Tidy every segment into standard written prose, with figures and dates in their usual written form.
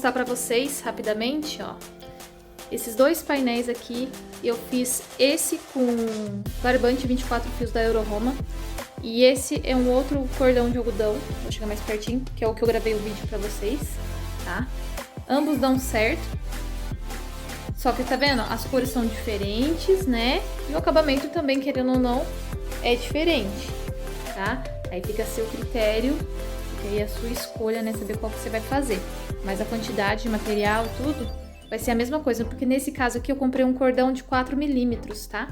mostrar pra vocês rapidamente, ó. Esses dois painéis aqui, eu fiz esse com barbante 24 fios da Euroroma. E esse é um outro cordão de algodão, vou chegar mais pertinho, que é o que eu gravei o vídeo pra vocês, tá? Ambos dão certo. Só que tá vendo? As cores são diferentes, né? E o acabamento também, querendo ou não, é diferente, tá? Aí fica a seu critério, fica aí a sua escolha, né? Saber qual que você vai fazer. Mas a quantidade de material, tudo, vai ser a mesma coisa, porque nesse caso aqui eu comprei um cordão de 4 milímetros, tá?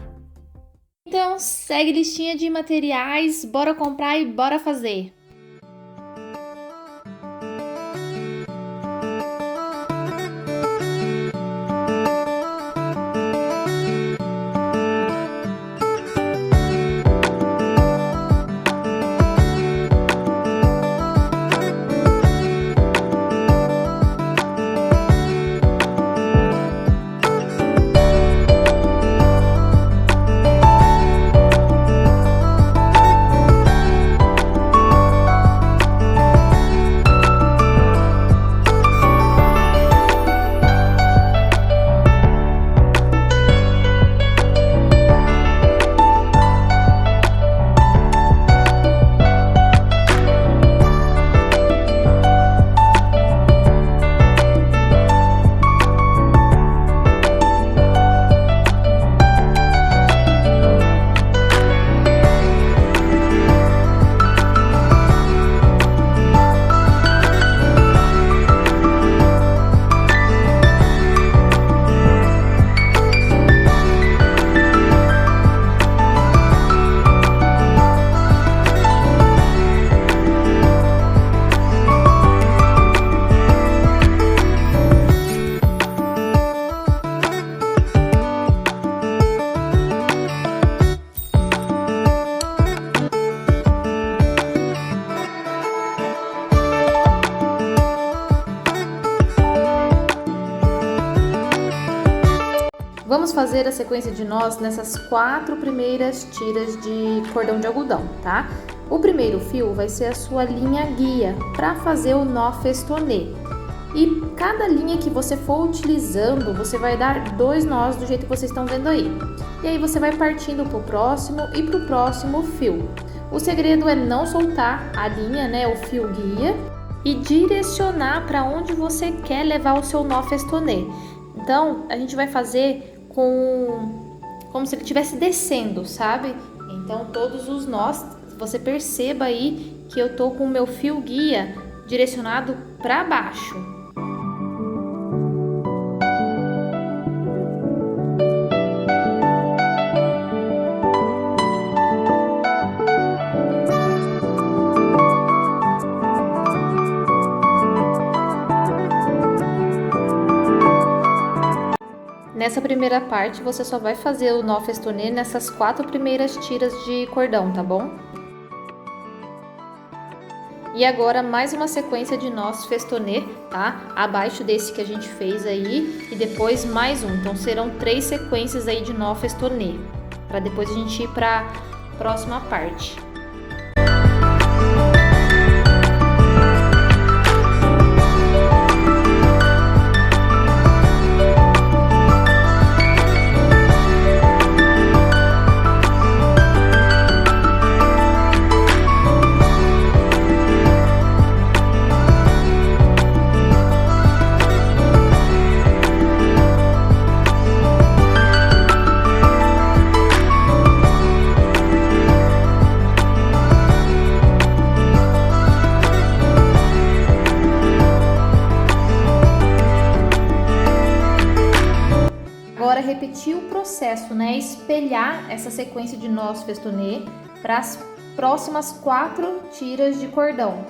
Então, segue listinha de materiais, bora comprar e bora fazer! Vamos fazer a sequência de nós nessas 4 primeiras tiras de cordão de algodão, tá? O primeiro fio vai ser a sua linha guia para fazer o nó festonê. E cada linha que você for utilizando, você vai dar 2 nós do jeito que vocês estão vendo aí. E aí você vai partindo pro próximo e pro próximo fio. O segredo é não soltar a linha, né, o fio guia, e direcionar para onde você quer levar o seu nó festonê. Então, a gente vai fazer como se ele estivesse descendo, sabe? Então, todos os nós, você perceba aí que eu tô com o meu fio guia direcionado para baixo. Nessa primeira parte, você só vai fazer o nó festonê nessas 4 primeiras tiras de cordão, tá bom? E agora, mais uma sequência de nós festonê, tá? Abaixo desse que a gente fez aí, e depois mais um. Então, serão 3 sequências aí de nó festonê, para depois a gente ir para a próxima parte. Agora, repetir o processo, né? Espelhar essa sequência de nós festonê para as próximas 4 tiras de cordão.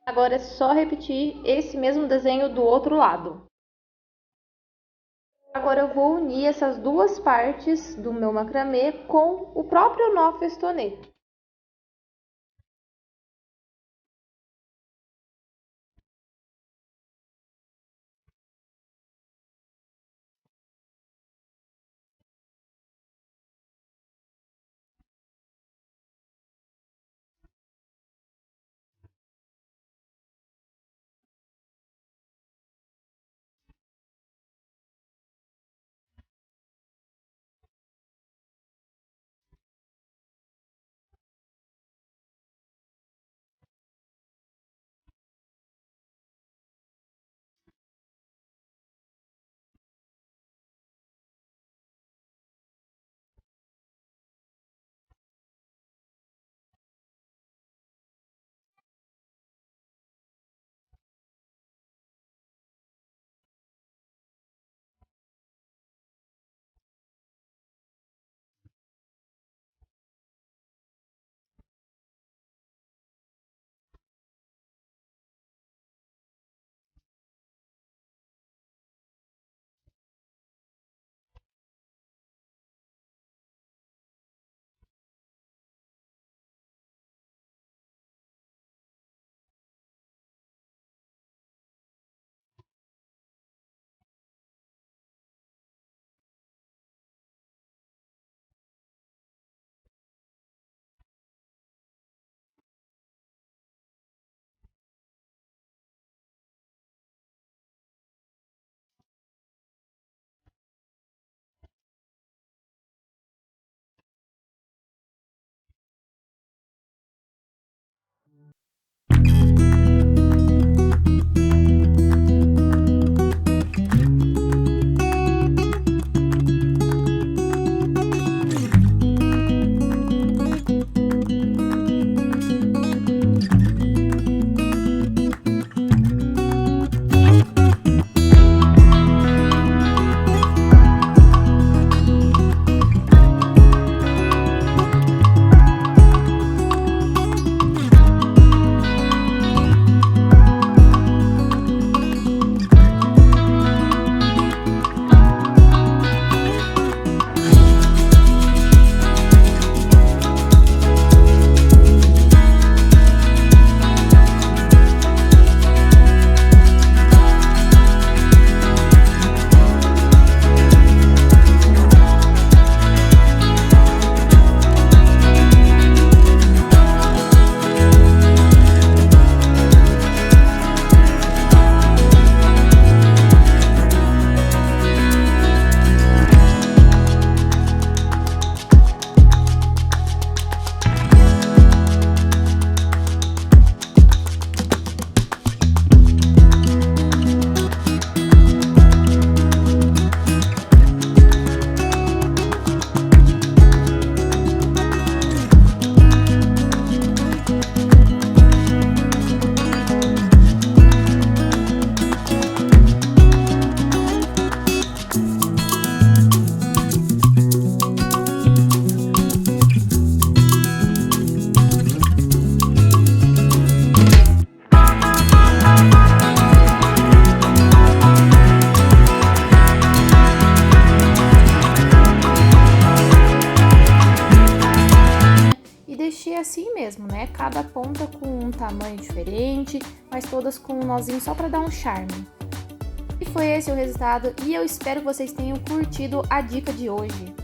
Agora é só repetir esse mesmo desenho do outro lado. Agora eu vou unir essas duas partes do meu macramê com o próprio nó festonê. Assim mesmo, né? Cada ponta com um tamanho diferente, mas todas com um nozinho só para dar um charme. E foi esse o resultado e eu espero que vocês tenham curtido a dica de hoje.